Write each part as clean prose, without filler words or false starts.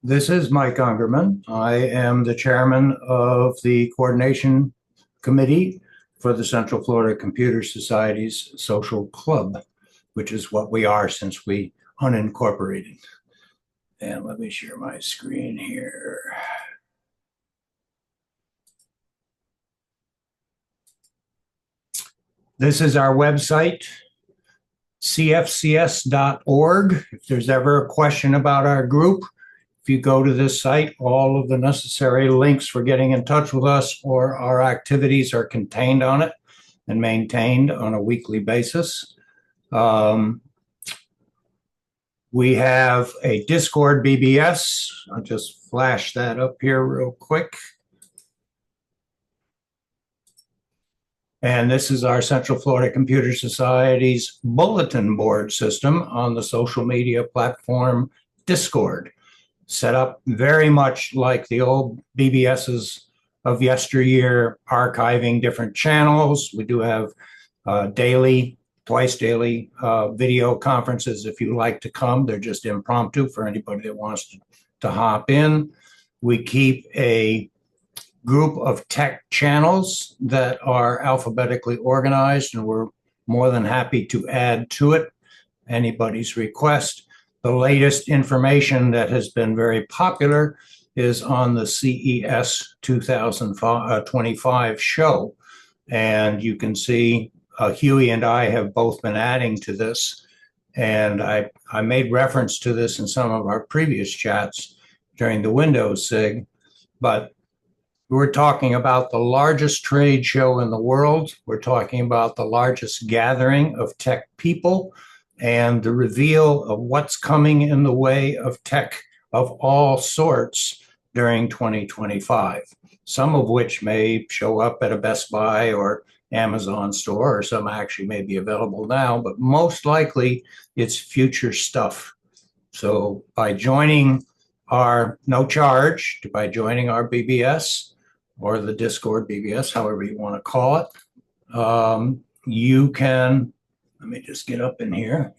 This is Mike Ungerman. I am the chairman of the coordination committee for the Central Florida Computer Society's social club, which is what we are since we unincorporated. And let me share my screen here. This is our website, cfcs.org. If there's ever a question about our group, if you go to this site, all of the necessary links for getting in touch with us or our activities are contained on it and maintained on a weekly basis. We have a Discord BBS. I'll just flash that up here real quick. And this is our Central Florida Computer Society's bulletin board system on the social media platform Discord. Set up very much like the old BBSs of yesteryear, archiving different channels. We do have twice daily video conferences if you like to come. They're just impromptu for anybody that wants to hop in. We keep a group of tech channels that are alphabetically organized, and we're more than happy to add to it anybody's request. The latest information that has been very popular is on the CES 2025 show. And you can see Huey and I have both been adding to this. And I made reference to this in some of our previous chats during the Windows SIG, but we're talking about the largest trade show in the world. We're talking about the largest gathering of tech people and the reveal of what's coming in the way of tech of all sorts during 2025, some of which may show up at a Best Buy or Amazon store, or some actually may be available now, but most likely it's future stuff. So by joining our no charge, by joining our BBS, or the Discord BBS, however you want to call it, you can, let me just get up in here.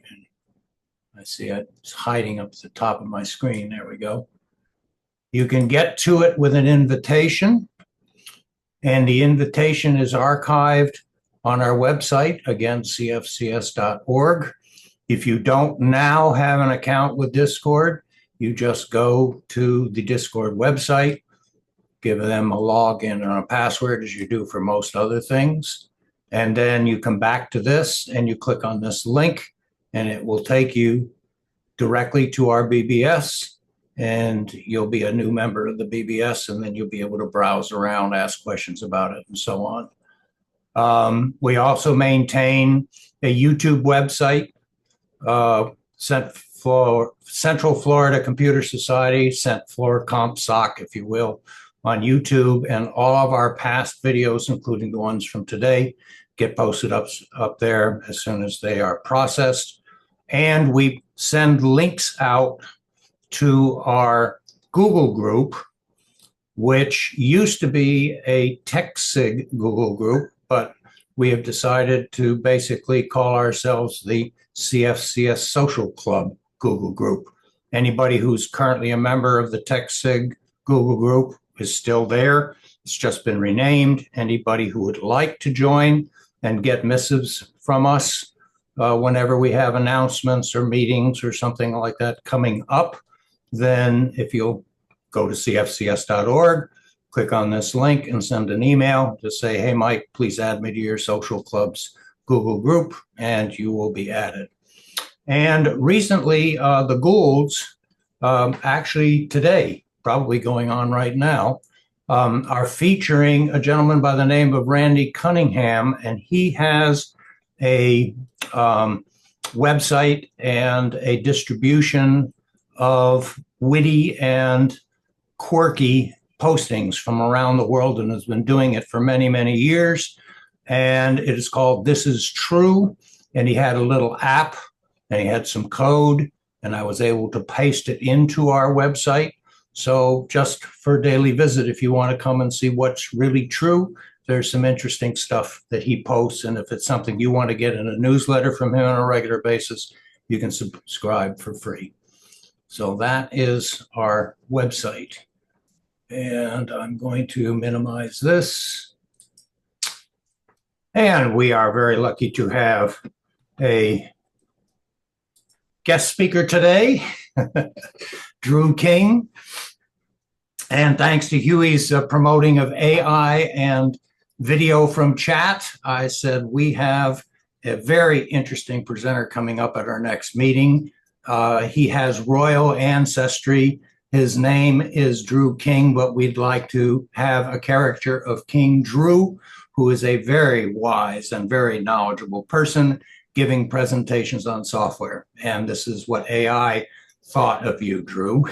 I see it's hiding up at the top of my screen. There we go. You can get to it with an invitation, and the invitation is archived on our website, again, cfcs.org. If you don't now have an account with Discord, you just go to the Discord website, give them a login and a password as you do for most other things. And then you come back to this and you click on this link and it will take you directly to our BBS, and you'll be a new member of the BBS, and then you'll be able to browse around, ask questions about it, and so on. We also maintain a YouTube website, Central Florida Computer Society, CentFlorCompSoc, if you will, on YouTube, and all of our past videos, including the ones from today, get posted up there as soon as they are processed. And we send links out to our Google group, which used to be a TechSig Google group, but we have decided to basically call ourselves the CFCS Social Club Google group. Anybody who's currently a member of the TechSig Google group is still there. It's just been renamed. Anybody who would like to join and get missives from us whenever we have announcements or meetings or something like that coming up, then if you'll go to cfcs.org, click on this link and send an email to say, hey, Mike, please add me to your social club's Google group, and you will be added. And recently, the Goulds, actually today, probably going on right now, are featuring a gentleman by the name of Randy Cunningham, and he has a website and a distribution of witty and quirky postings from around the world, and has been doing it for many, many years. And it is called This Is True. And he had a little app and he had some code, and I was able to paste it into our website. So just for daily visit, if you want to come and see what's really true, there's some interesting stuff that he posts. And if it's something you want to get in a newsletter from him on a regular basis, you can subscribe for free. So that is our website. And I'm going to minimize this. And we are very lucky to have a guest speaker today, Drew King. And thanks to Huey's promoting of AI and video from chat, I said we have a very interesting presenter coming up at our next meeting. He has royal ancestry. His name is Drew King, but we'd like to have a character of King Drew, who is a very wise and very knowledgeable person giving presentations on software. And this is what AI thought of you, Drew.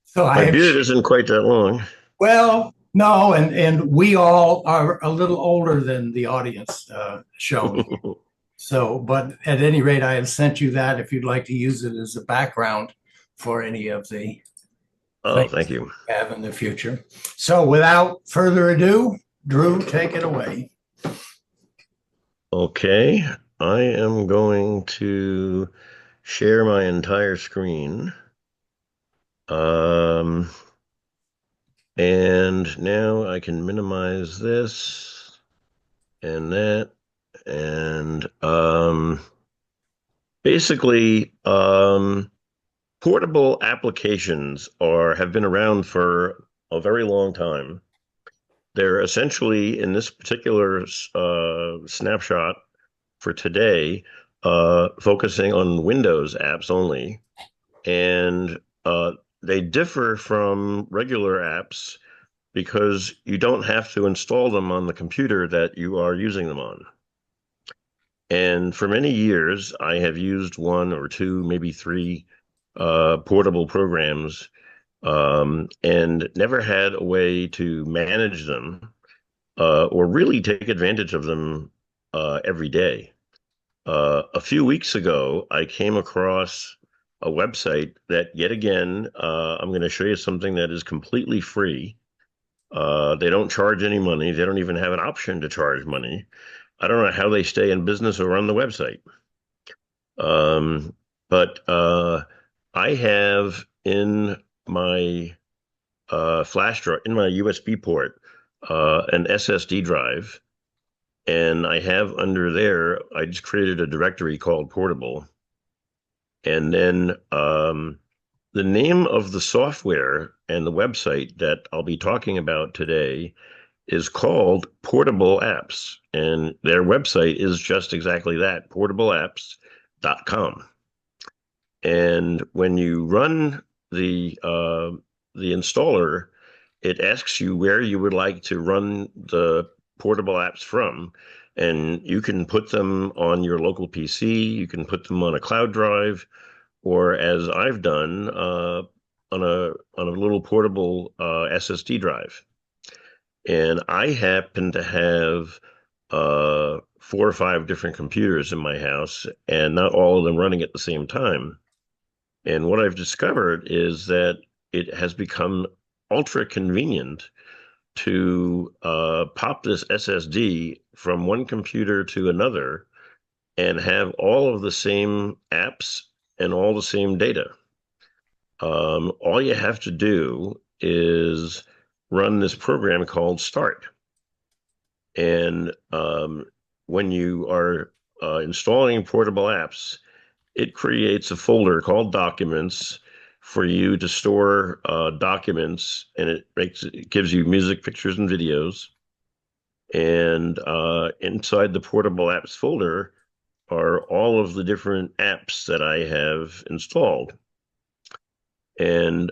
So My beard isn't quite that long. well, no, and we all are a little older than the audience shown. So, but at any rate, I have sent you that if you'd like to use it as a background for any of the Oh, things thank you. we have in the future. So, without further ado, Drew, take it away. Okay, I am going to share my entire screen. Um, and now I can minimize this and that. And basically, portable applications have been around for a very long time. They're essentially, in this particular snapshot for today, focusing on Windows apps only. And they differ from regular apps because you don't have to install them on the computer that you are using them on. And for many years, I have used one or two, maybe three portable programs and never had a way to manage them or really take advantage of them every day. A few weeks ago, I came across a website that, yet again, I'm going to show you something that is completely free. They don't charge any money. They don't even have an option to charge money. I don't know how they stay in business or run the website. But I have in my flash drive, in my USB port, an SSD drive. And I have under there, I just created a directory called Portable. And then the name of the software and the website that I'll be talking about today is called Portable Apps. And their website is just exactly that, portableapps.com. And when you run the installer, it asks you where you would like to run the portable apps from. And you can put them on your local PC, you can put them on a cloud drive, or as I've done, on a little portable SSD drive. And I happen to have 4 or 5 different computers in my house, and not all of them running at the same time. And what I've discovered is that it has become ultra convenient to pop this SSD from one computer to another and have all of the same apps and all the same data. All you have to do is run this program called Start. And when you are installing portable apps, it creates a folder called Documents for you to store documents, and it gives you music, pictures, and videos. And inside the Portable Apps folder are all of the different apps that I have installed. And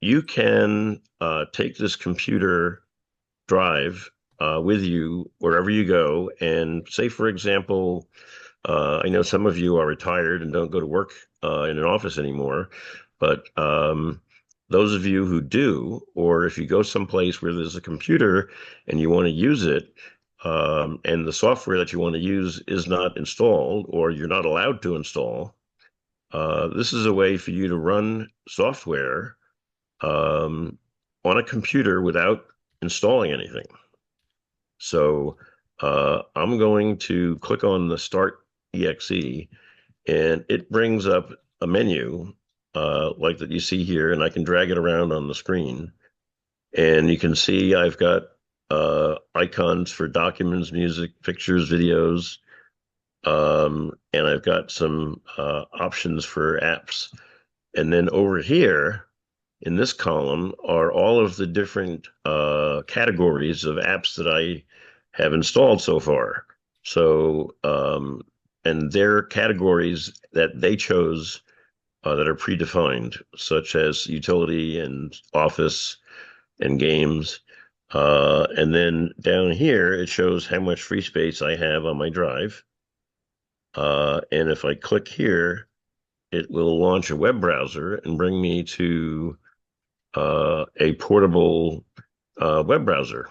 you can take this computer drive with you wherever you go. And say, for example, I know some of you are retired and don't go to work in an office anymore, but those of you who do, or if you go someplace where there's a computer and you want to use it, and the software that you want to use is not installed or you're not allowed to install, this is a way for you to run software on a computer without installing anything. So I'm going to click on the Start EXE, and it brings up a menu like that you see here, and I can drag it around on the screen. And you can see I've got icons for documents, music, pictures, videos, and I've got some options for apps. And then over here in this column are all of the different categories of apps that I have installed so far. So, and their categories that they chose that are predefined, such as utility and office and games. And then down here, it shows how much free space I have on my drive. And if I click here, it will launch a web browser and bring me to a portable web browser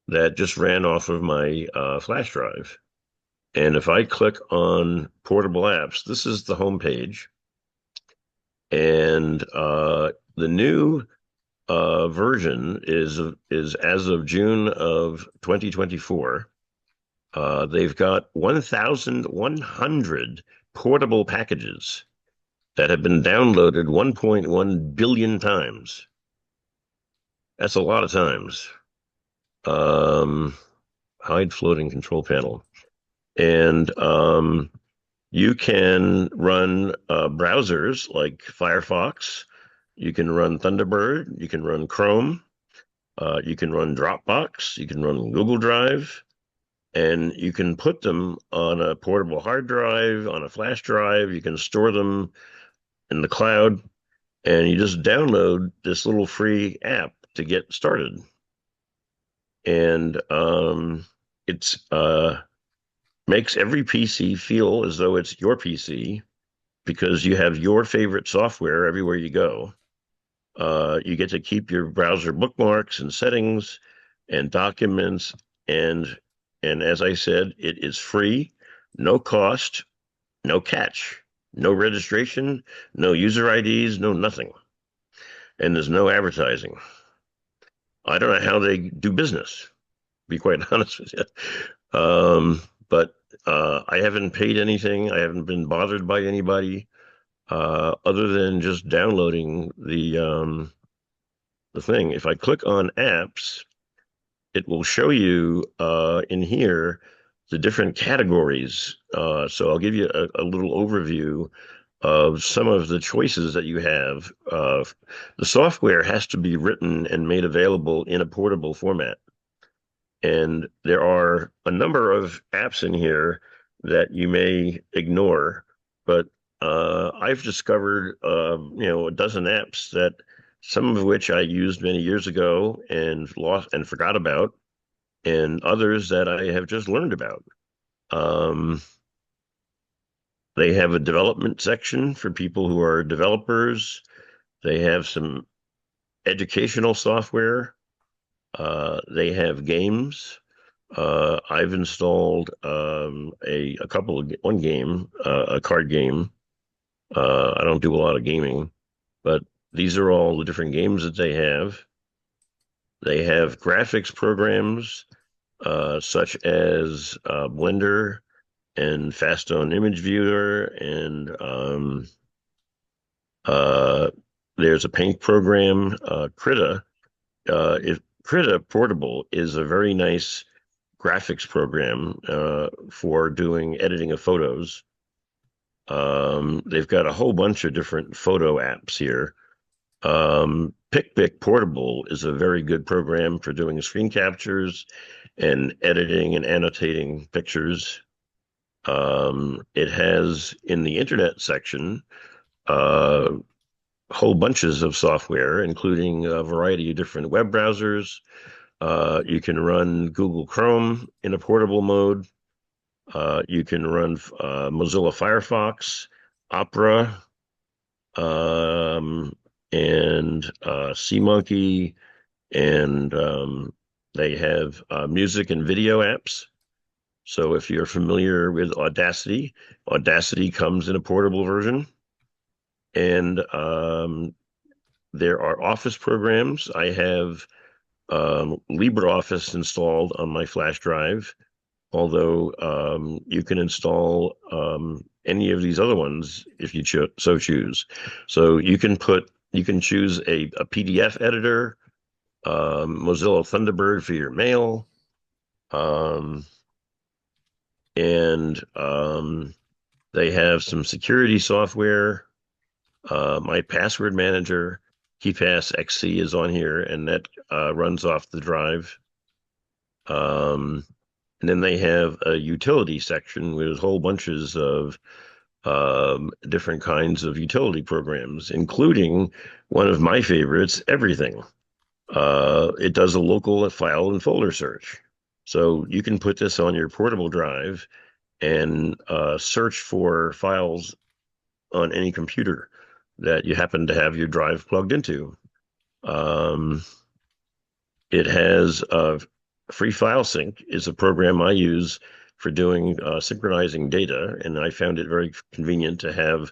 that just ran off of my flash drive. And if I click on Portable Apps, this is the home page. And the new version is as of June of 2024. They've got 1,100 portable packages that have been downloaded 1.1 billion times. That's a lot of times. Um, Hide floating control panel. And you can run browsers like Firefox. You can run Thunderbird. You can run Chrome. You can run Dropbox. You can run Google Drive. And you can put them on a portable hard drive, on a flash drive. You can store them in the cloud. And you just download this little free app to get started. And it's makes every PC feel as though it's your PC because you have your favorite software everywhere you go. You get to keep your browser bookmarks and settings and documents, and as I said, it is free, no cost, no catch, no registration, no user IDs, no nothing, and there's no advertising. I don't know how they do business, to be quite honest with you. But I haven't paid anything. I haven't been bothered by anybody other than just downloading the thing. If I click on apps, it will show you in here the different categories. So I'll give you a little overview of some of the choices that you have. The software has to be written and made available in a portable format. And there are a number of apps in here that you may ignore, but I've discovered, a dozen apps that some of which I used many years ago and lost and forgot about, and others that I have just learned about. Um, they have a development section for people who are developers. They have some educational software. They have games. I've installed a couple of one game, a card game. I don't do a lot of gaming, but these are all the different games that they have. They have graphics programs such as Blender and Fastone Image Viewer, and there's a paint program, Krita. Krita Portable is a very nice graphics program for doing editing of photos. They've got a whole bunch of different photo apps here. PicPic Portable is a very good program for doing screen captures and editing and annotating pictures. It has in the internet section whole bunches of software, including a variety of different web browsers. You can run Google Chrome in a portable mode. You can run Mozilla Firefox, Opera, and SeaMonkey, and they have music and video apps. So if you're familiar with Audacity, Audacity comes in a portable version. And there are office programs. I have LibreOffice installed on my flash drive. although you can install any of these other ones if you so choose. So you can choose a PDF editor, Mozilla Thunderbird for your mail, um, and they have some security software. My password manager, KeePass XC, is on here, and that runs off the drive. Um, and then they have a utility section with whole bunches of different kinds of utility programs, including one of my favorites, Everything. It does a local file and folder search. So you can put this on your portable drive and search for files on any computer that you happen to have your drive plugged into. Um, it has Free File Sync is a program I use for doing synchronizing data, and I found it very convenient to have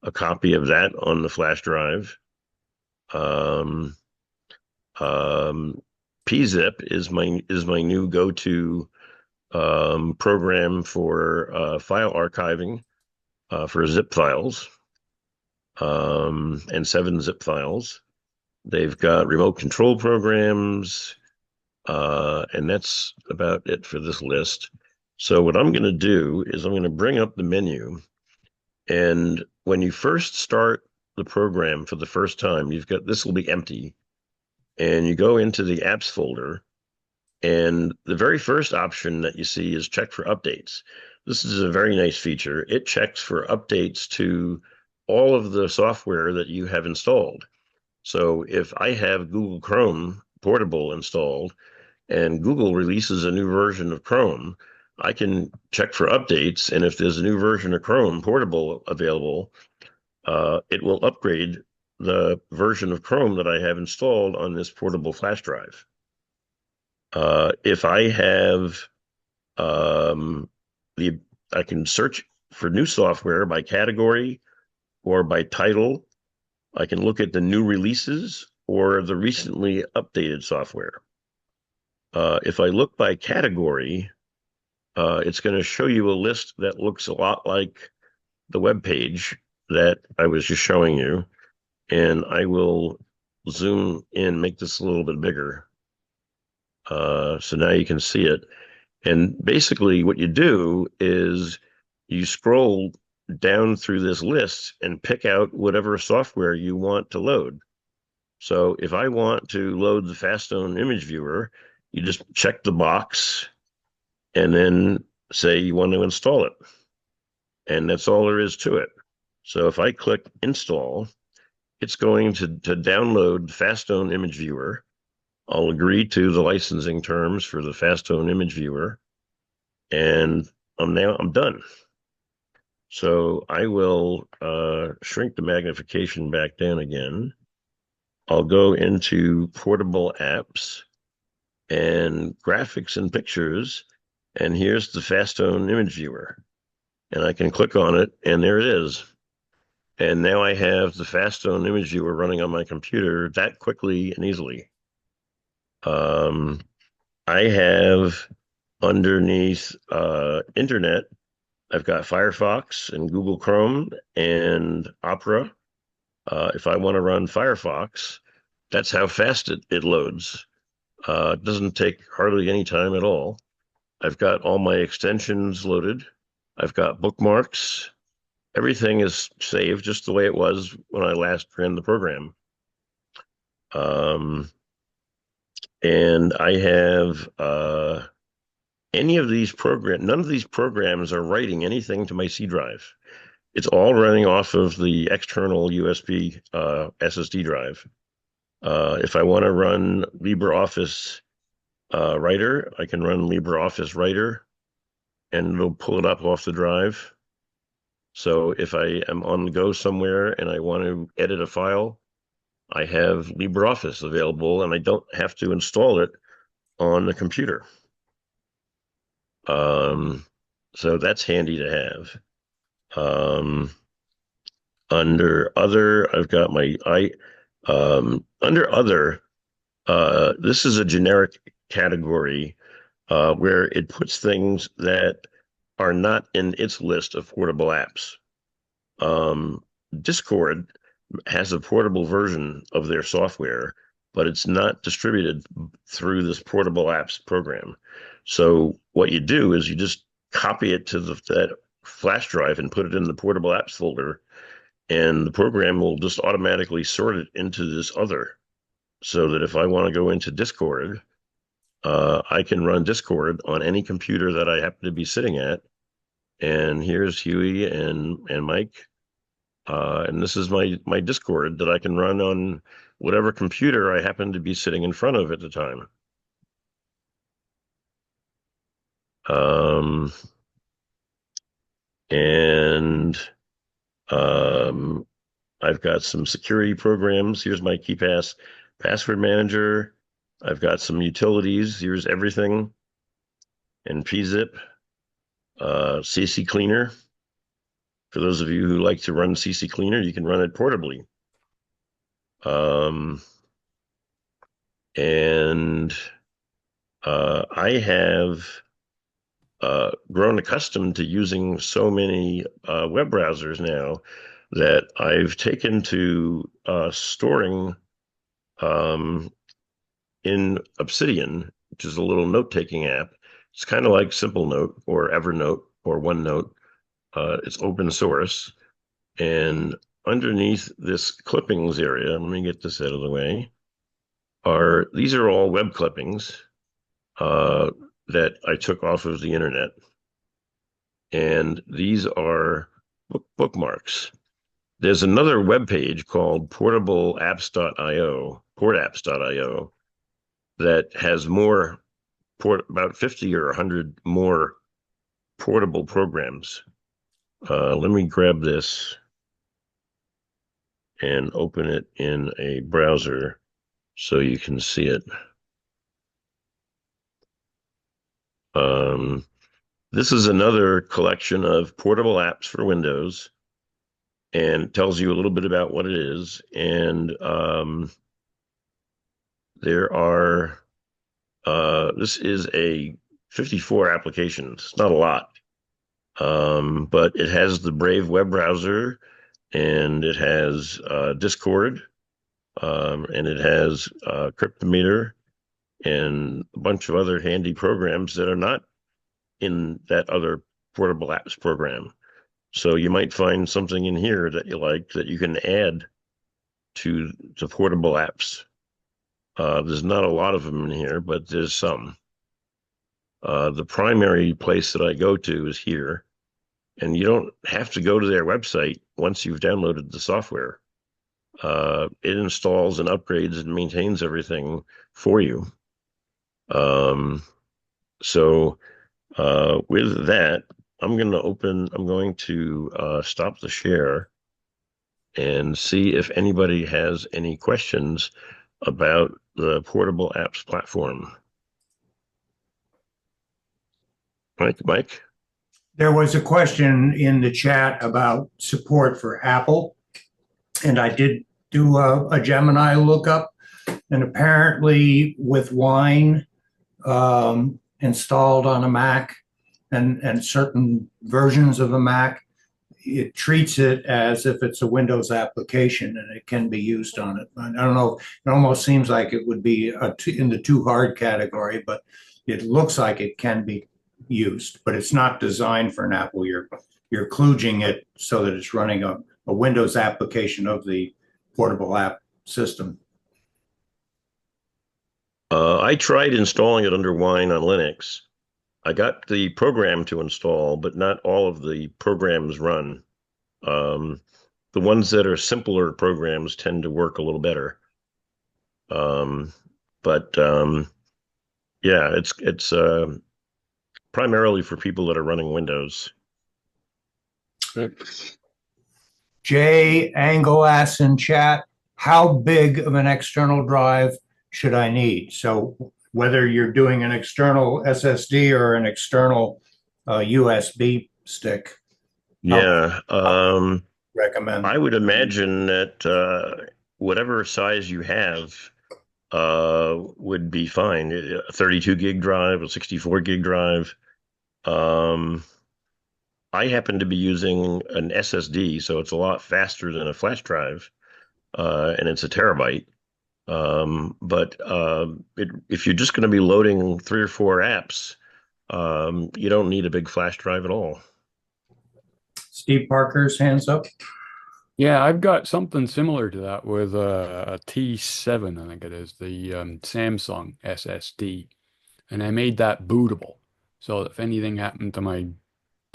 a copy of that on the flash drive. Um, um, PZip is my new go-to program for file archiving for zip files and 7-zip files. They've got remote control programs, and that's about it for this list. So what I'm going to do is I'm going to bring up the menu, and when you first start the program for the first time, this will be empty, and you go into the apps folder, and the very first option that you see is check for updates. This is a very nice feature. It checks for updates to all of the software that you have installed. So if I have Google Chrome Portable installed and Google releases a new version of Chrome, I can check for updates. And if there's a new version of Chrome Portable available, it will upgrade the version of Chrome that I have installed on this portable flash drive. If I have the, I can search for new software by category or by title. I can look at the new releases or the recently updated software. If I look by category, it's going to show you a list that looks a lot like the web page that I was just showing you. And I will zoom in, make this a little bit bigger. So now you can see it. And basically what you do is you scroll down through this list and pick out whatever software you want to load. So if I want to load the Fastone image viewer, you just check the box and then say you want to install it. And that's all there is to it. So if I click install, it's going to download the Fastone image viewer. I'll agree to the licensing terms for the Fastone image viewer, and I'm done. So I will shrink the magnification back down again. I'll go into Portable Apps and Graphics and Pictures, and here's the Fastone image viewer. And I can click on it, and there it is. And now I have the Fastone image viewer running on my computer that quickly and easily. I have underneath Internet, I've got Firefox and Google Chrome and Opera. If I want to run Firefox, that's how fast it loads. It doesn't take hardly any time at all. I've got all my extensions loaded. I've got bookmarks. Everything is saved just the way it was when I last ran the program. And I have any of these programs, none of these programs are writing anything to my C drive. It's all running off of the external USB SSD drive. If I want to run LibreOffice Writer, I can run LibreOffice Writer and it'll pull it up off the drive. So if I am on the go somewhere and I want to edit a file, I have LibreOffice available and I don't have to install it on the computer. So that's handy to have. Under other, I've got under other, this is a generic category where it puts things that are not in its list of portable apps. Um, Discord has a portable version of their software, but it's not distributed through this Portable Apps program. So what you do is you just copy it to that flash drive and put it in the Portable Apps folder, and the program will just automatically sort it into this other. So that if I want to go into Discord, I can run Discord on any computer that I happen to be sitting at. And here's Huey and Mike. And this is my Discord that I can run on whatever computer I happen to be sitting in front of at the time. Um, and um, I've got some security programs. Here's my KeyPass password manager. I've got some utilities. Here's everything and pzip, CC Cleaner. For those of you who like to run CC Cleaner, you can run it portably. And I have grown accustomed to using so many web browsers now that I've taken to storing in Obsidian, which is a little note-taking app. It's kind of like Simple Note or Evernote or OneNote. It's open source. And underneath this clippings area, let me get this out of the way, these are all web clippings that I took off of the internet. And these are bookmarks. There's another web page called portableapps.io, portapps.io, that has more, about 50 or 100 more portable programs. Let me grab this and open it in a browser so you can see it. This is another collection of portable apps for Windows, and tells you a little bit about what it is. And there are, this is a 54 applications. It's not a lot, but it has the Brave web browser, and it has Discord, and it has Cryptometer, and a bunch of other handy programs that are not in that other portable apps program. So you might find something in here that you like that you can add to the portable apps. There's not a lot of them in here, but there's some. The primary place that I go to is here, and you don't have to go to their website once you've downloaded the software. It installs and upgrades and maintains everything for you. So with that, I'm going to stop the share and see if anybody has any questions about the Portable Apps platform. Mike? There was a question in the chat about support for Apple, and I did do a Gemini lookup, and apparently with Wine installed on a Mac and certain versions of the Mac, it treats it as if it's a Windows application and it can be used on it. I don't know, it almost seems like it would be in the too hard category, but it looks like it can be used, but it's not designed for an Apple. You're kludging it so that it's running a Windows application of the portable app system. I tried installing it under Wine on Linux. I got the program to install, but not all of the programs run. The ones that are simpler programs tend to work a little better. But yeah, it's primarily for people that are running Windows. Jay Angle asks in chat, how big of an external drive should I need? So whether you're doing an external SSD or an external USB stick. Yeah. Recommend. I would imagine that whatever size you have, would be fine. A 32 gig drive, a 64 gig drive. Um, I happen to be using an SSD, so it's a lot faster than a flash drive, and it's a terabyte. But if you're just going to be loading 3 or 4 apps, you don't need a big flash drive at all. Steve Parker's hands up. Yeah, I've got something similar to that with a T7, I think it is, the Samsung SSD. And I made that bootable. So if anything happened to my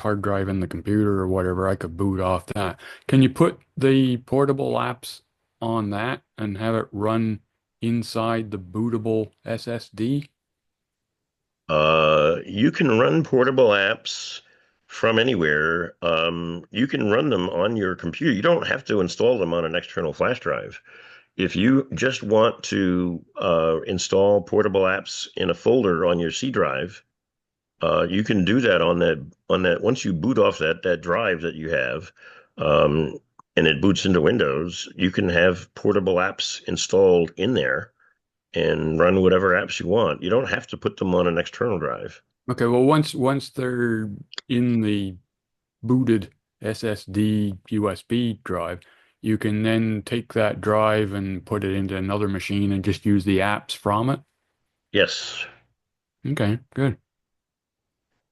hard drive in the computer or whatever, I could boot off that. Can you put the portable apps on that and have it run inside the bootable SSD? You can run portable apps from anywhere. You can run them on your computer. You don't have to install them on an external flash drive. If you just want to install portable apps in a folder on your C drive, you can do that on that once you boot off that drive that you have, um, and it boots into Windows, you can have portable apps installed in there and run whatever apps you want. You don't have to put them on an external drive. Okay, well once they're in the booted SSD USB drive, you can then take that drive and put it into another machine and just use the apps from it. Yes. Okay, good.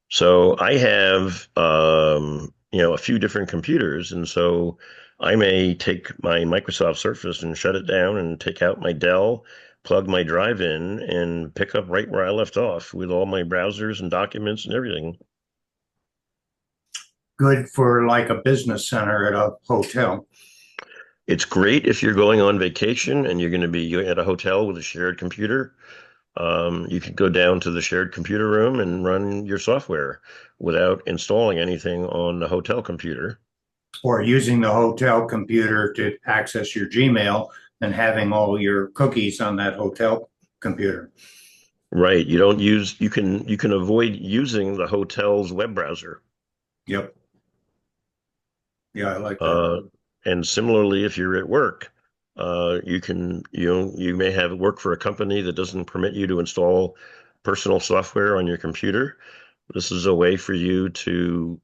So I have a few different computers, and so I may take my Microsoft Surface and shut it down and take out my Dell, plug my drive in, and pick up right where I left off with all my browsers and documents and everything. Good for like a business center at a hotel. It's great if you're going on vacation and you're going to be at a hotel with a shared computer. You can go down to the shared computer room and run your software without installing anything on the hotel computer. Or using the hotel computer to access your Gmail and having all your cookies on that hotel computer. Right. You can avoid using the hotel's web browser. Yep. Yeah, I like that. Uh, and similarly, if you're at work, you may have work for a company that doesn't permit you to install personal software on your computer. This is a way for you to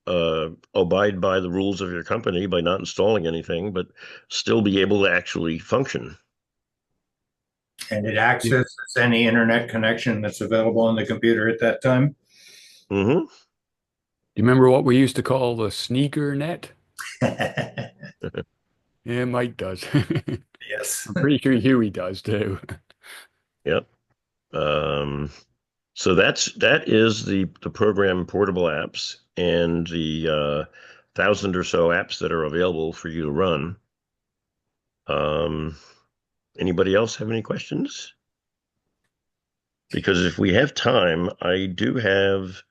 abide by the rules of your company by not installing anything, but still be able to actually function. And it accesses any internet connection that's available on the computer at that time. Hmm. Do you remember what we used to call the sneaker net? Yeah, Mike does. Yes. I'm pretty sure Huey does too. Yep. Um, so that is the program Portable Apps and the 1,000 or so apps that are available for you to run. Um, Anybody else have any questions? Because if we have time, I do have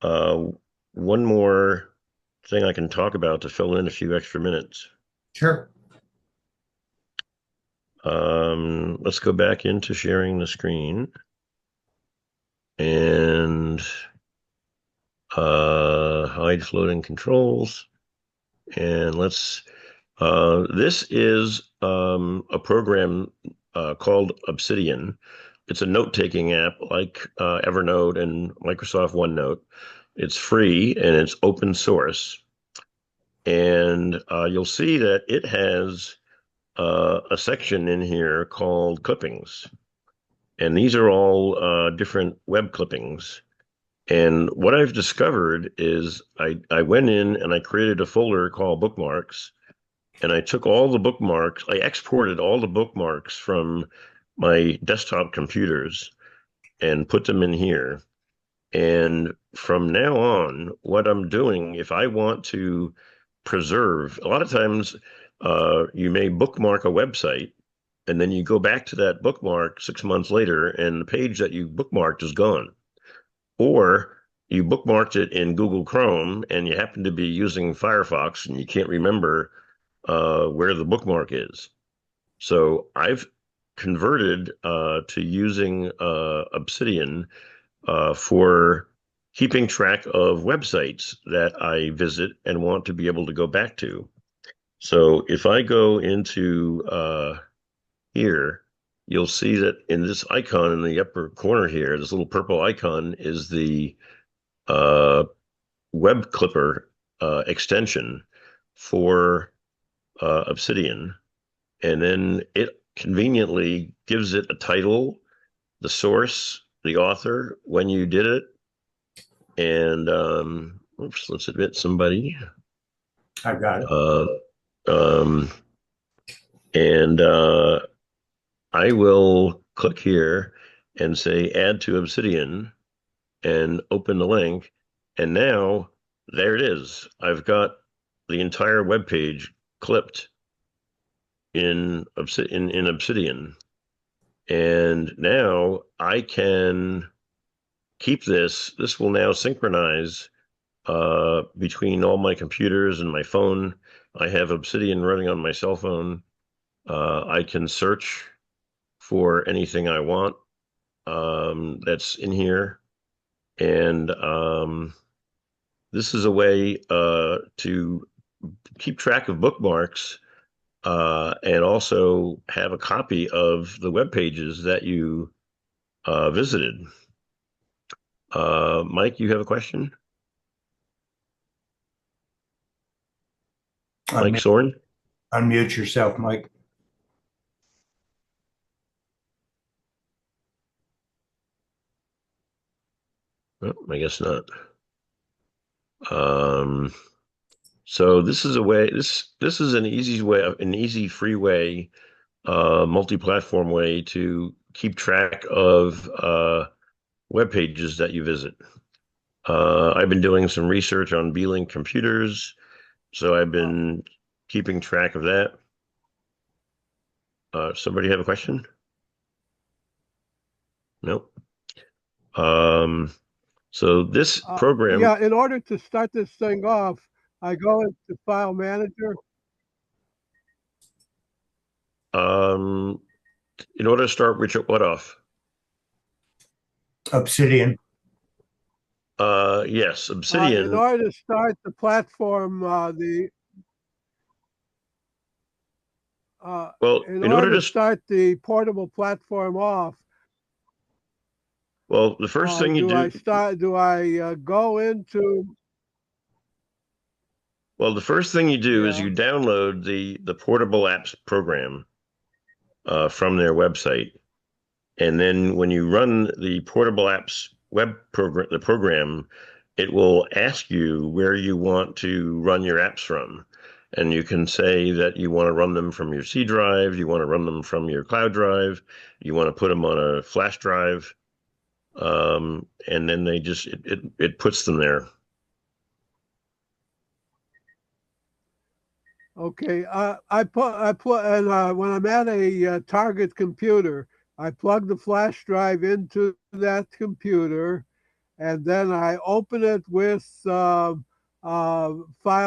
uh, one more thing I can talk about to fill in a few extra minutes. Sure. Let's go back into sharing the screen and hide floating controls. And this is a program called Obsidian. It's a note-taking app like Evernote and Microsoft OneNote. It's free and it's open source. And you'll see that it has a section in here called clippings. And these are all different web clippings. And what I've discovered is I went in and I created a folder called bookmarks. And I took all the bookmarks, I exported all the bookmarks from my desktop computers and put them in here. And from now on, what I'm doing, if I want to preserve, a lot of times you may bookmark a website and then you go back to that bookmark 6 months later and the page that you bookmarked is gone. Or you bookmarked it in Google Chrome and you happen to be using Firefox and you can't remember where the bookmark is. So I've converted to using Obsidian for keeping track of websites that I visit and want to be able to go back to. So if I go into here, you'll see that in this icon in the upper corner here, this little purple icon is the uh, web clipper extension for Obsidian. And then it conveniently gives it a title, the source, the author, when you did it. And oops, let's admit somebody. I've got it. Uh, um, and I will click here and say add to Obsidian and open the link. And now there it is. I've got the entire web page clipped in Obsidian. And now I can keep this. This will now synchronize between all my computers and my phone. I have Obsidian running on my cell phone. I can search for anything I want that's in here. And this is a way to keep track of bookmarks and also have a copy of the web pages that you visited. Mike, you have a question? Mike Soren? Unmute yourself, Mike. Oh, I guess not. So this is a way. This is an easy way, an easy, free way, multi-platform way to keep track of web pages that you visit. I've been doing some research on B-Link computers, so I've been keeping track of that. Somebody have a question? Nope. So this program. Yeah, in order to start this thing off, I go into File Manager. In order to start what off? Obsidian. Yes, Obsidian. In order to start the platform, well, in order to start the portable platform off. Well, the first thing you do. Do I go into? Well, the first thing you do is you download the Portable Apps program from their website, and then when you run the Portable Apps web program, the program, it will ask you where you want to run your apps from. And you can say that you want to run them from your C drive, you want to run them from your cloud drive, you want to put them on a flash drive, and then they just it puts them there. Okay, I put and when I'm at a target computer, I plug the flash drive into that computer, and then I open it with File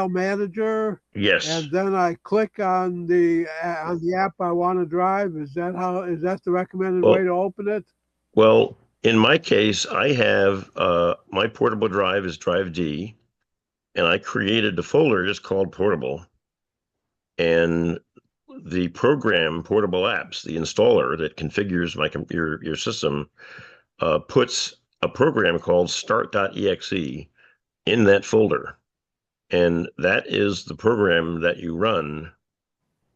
Manager. Yes. And then I click on the app I want to drive. Is that the recommended way to open it? Well, in my case, I have my portable drive is Drive D, and I created a folder just called Portable. And the program Portable Apps, the installer that configures your system, puts a program called start.exe in that folder. And that is the program that you run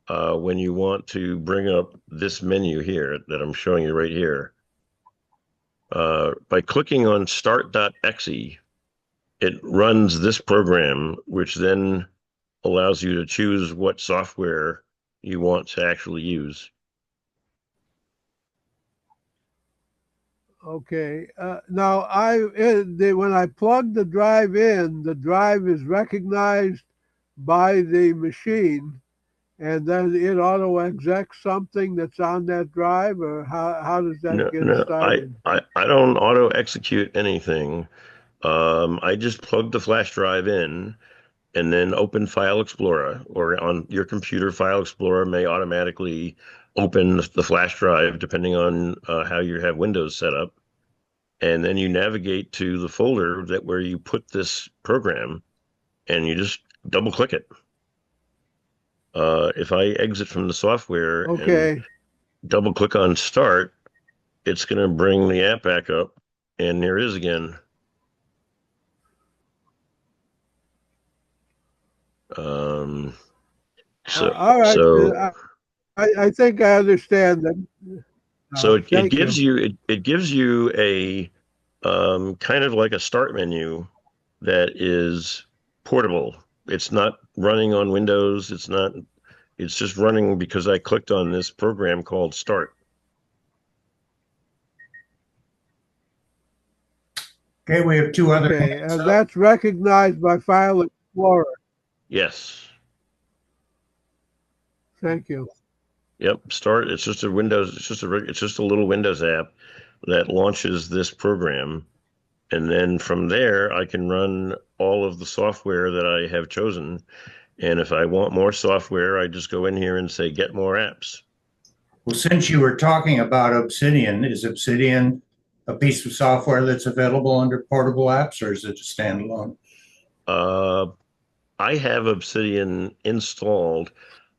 when you want to bring up this menu here that I'm showing you right here. By clicking on start.exe, it runs this program, which then allows you to choose what software you want to actually use. Okay. Now, when I plug the drive in, the drive is recognized by the machine, and then it auto executes something that's on that drive, or how does that get started? I don't auto execute anything. I just plug the flash drive in and then open File Explorer, or on your computer, File Explorer may automatically open the flash drive depending on how you have Windows set up. And then you navigate to the folder where you put this program, and you just double click it. If I exit from the software and double click on start, it's going to bring the app back up, and there it is again. All right. So I think I understand that. so it Thank gives you. it gives you a kind of like a start menu that is portable. It's not running on Windows. It's just running because I clicked on this program called Start. Okay, we have two other Okay, hands and up. that's recognized by File Explorer. Yes. Thank you. Yep. Start. It's just a Windows. It's just a little Windows app that launches this program, and then from there I can run all of the software that I have chosen. And if I want more software, I just go in here and say get more apps. Well, since you were talking about Obsidian, is Obsidian a piece of software that's available under Portable Apps, or is it a standalone? I have Obsidian installed.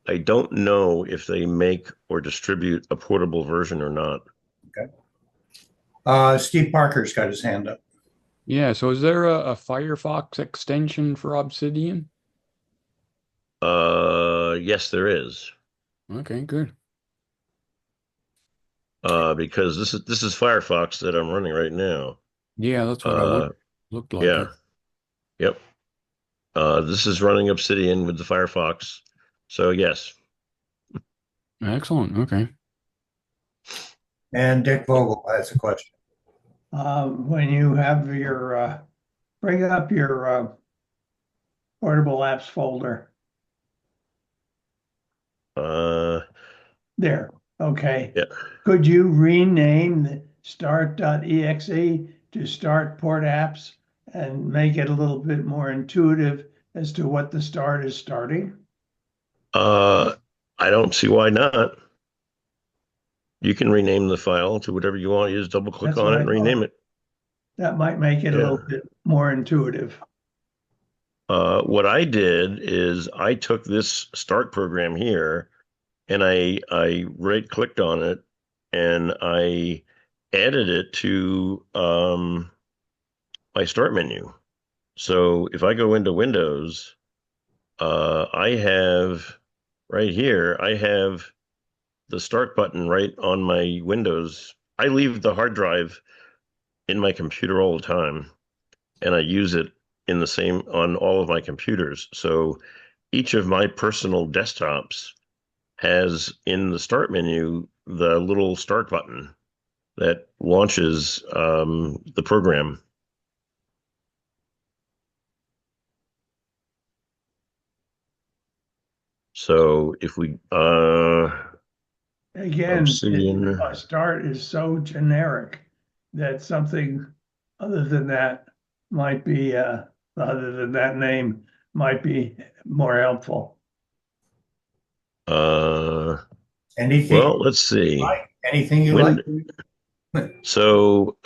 I don't know if they make or distribute a portable version or not. Okay. Steve Parker's got his hand up. Yeah, so is there a Firefox extension for Obsidian? Yes, there is. Okay, good. Because this is Firefox that I'm running right now. Yeah, that's what I looked like Yeah. it. Yep. This is running Obsidian with the Firefox. So yes. Excellent. Okay. And Dick Vogel has a question. When you have your bring up your portable apps folder. There. Okay. Yeah. Could you rename the start.exe to start port apps and make it a little bit more intuitive as to what the start is starting? I don't see why not. You can rename the file to whatever you want. You just double click That's on what it I and rename it. That might make it a little bit more intuitive. What I did is I took this start program here and I right clicked on it and I added it to my start menu. So if I go into Windows, I have right here, I have the start button right on my Windows. I leave the hard drive in my computer all the time, and I use it in the same on all of my computers. So each of my personal desktops has in the start menu the little start button that launches the program. So if we Again, Obsidian. a start is so generic that something other than that might be other than that name might be more helpful. Anything Well, let's see. anything you like? So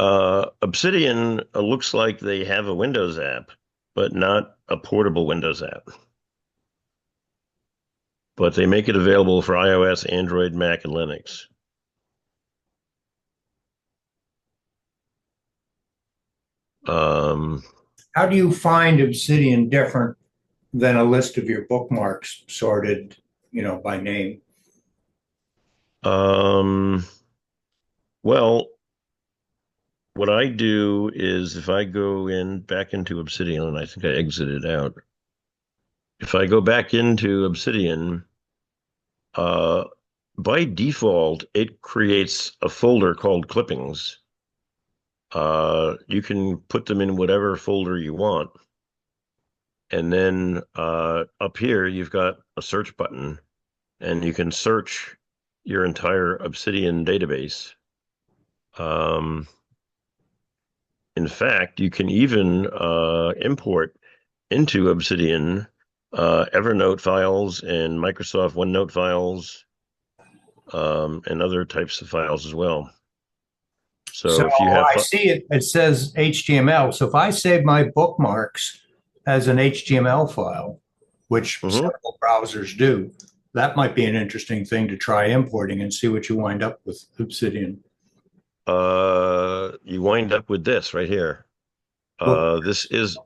Obsidian looks like they have a Windows app, but not a portable Windows app. But they make it available for iOS, Android, Mac, and Linux. How do you find Obsidian different than a list of your bookmarks sorted, by name? Well, what I do is if I go back into Obsidian, and I think I exited out. If I go back into Obsidian, by default, it creates a folder called clippings. You can put them in whatever folder you want. And then up here, you've got a search button, and you can search your entire Obsidian database. In fact, you can even import into Obsidian Evernote files and Microsoft OneNote files and other types of files as well. So if you have, I see it says HTML. So if I save my bookmarks as an HTML file, which several browsers do, that might be an interesting thing to try importing and see what you wind up with Obsidian. You wind up with this right here. This is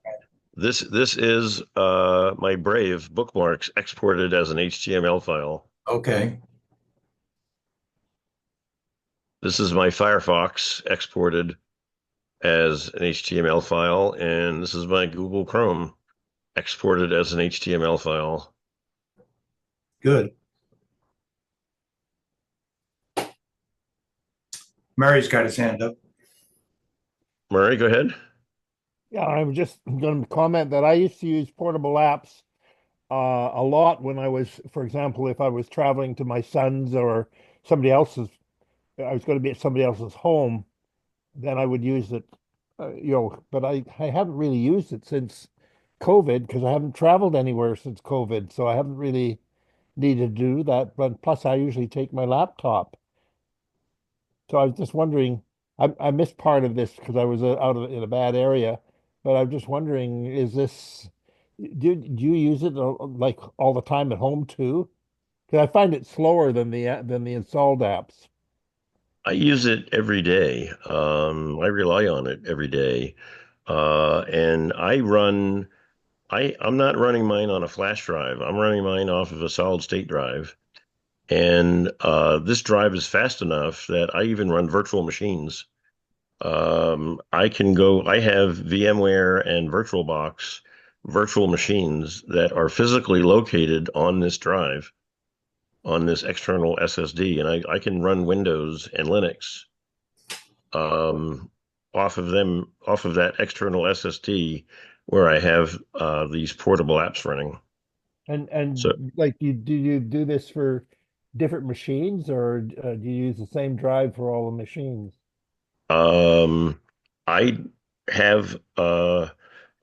my Brave bookmarks exported as an HTML file. Okay. This is my Firefox exported as an HTML file, and this is my Google Chrome exported as an HTML file. Good. Murray's got his hand up. Murray, go ahead. Yeah, I was just going to comment that I used to use Portable Apps a lot when I was, for example, if I was traveling to my son's or somebody else's, I was going to be at somebody else's home, then I would use it, but I haven't really used it since COVID because I haven't traveled anywhere since COVID. So I haven't really needed to do that. But plus, I usually take my laptop. So I was just wondering, I missed part of this because I was in a bad area, but I'm just wondering, do you use it like all the time at home too? Because I find it slower than the installed apps. I use it every day. I rely on it every day. And I'm not running mine on a flash drive. I'm running mine off of a solid state drive. And this drive is fast enough that I even run virtual machines. I have VMware and VirtualBox virtual machines that are physically located on this drive, on this external SSD, and I can run Windows and Linux off of that external SSD where I have these portable apps running. And So like, do you do this for different machines, or do you use the same drive for all the machines? I have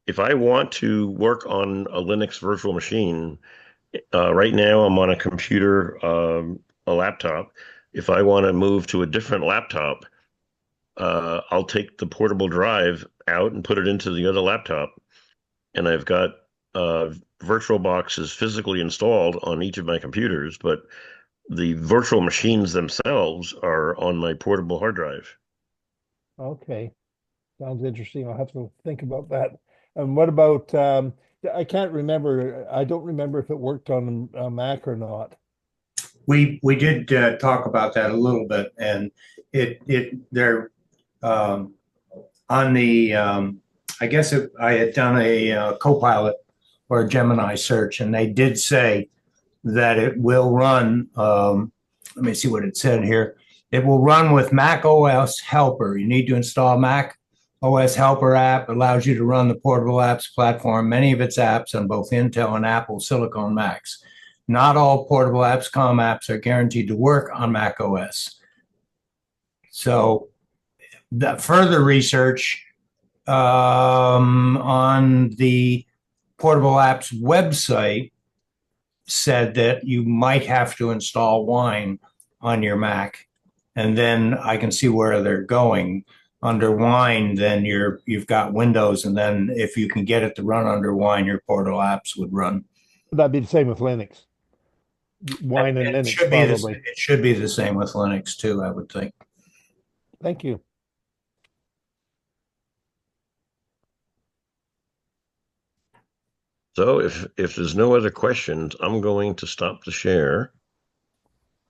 if I want to work on a Linux virtual machine, right now I'm on a computer, a laptop. If I want to move to a different laptop, I'll take the portable drive out and put it into the other laptop. And I've got virtual boxes physically installed on each of my computers, but the virtual machines themselves are on my portable hard drive. Okay, sounds interesting. I'll have to think about that. And what about, I can't remember, I don't remember if it worked on a Mac or not. We did talk about that a little bit, and they're on the I guess I had done a Copilot or a Gemini search, and they did say that it will run. Let me see what it said here. It will run with Mac OS Helper. You need to install Mac OS Helper app. It allows you to run the Portable Apps platform, many of its apps on both Intel and Apple Silicon Macs. Not all Portable Apps COM apps are guaranteed to work on Mac OS. So the further research on the Portable Apps website said that you might have to install Wine on your Mac, and then I can see where they're going. Under Wine, then you've got Windows, and then if you can get it to run under Wine, your Portable Apps would run. That'd be the same with Linux. Wine and Linux, probably. It should be the same with Linux too, I would think. Thank you. So if there's no other questions, I'm going to stop the share,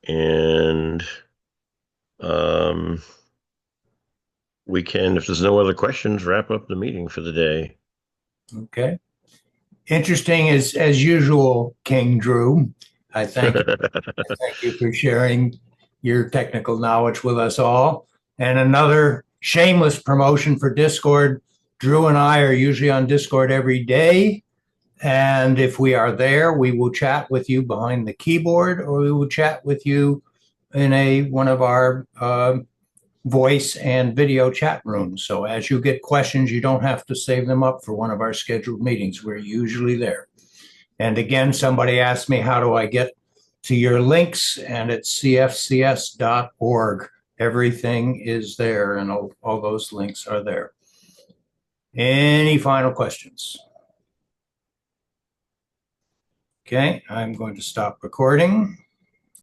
and we can, if there's no other questions, wrap up the meeting for the day. Okay. Interesting as usual, King Drew. I thank you for sharing your technical knowledge with us all. And another shameless promotion for Discord. Drew and I are usually on Discord every day. And if we are there, we will chat with you behind the keyboard, or we will chat with you in one of our voice and video chat rooms. So as you get questions, you don't have to save them up for one of our scheduled meetings. We're usually there. And again, somebody asked me, how do I get to your links? And it's cfcs.org. Everything is there, and all those links are there. Any final questions? Okay, I'm going to stop recording.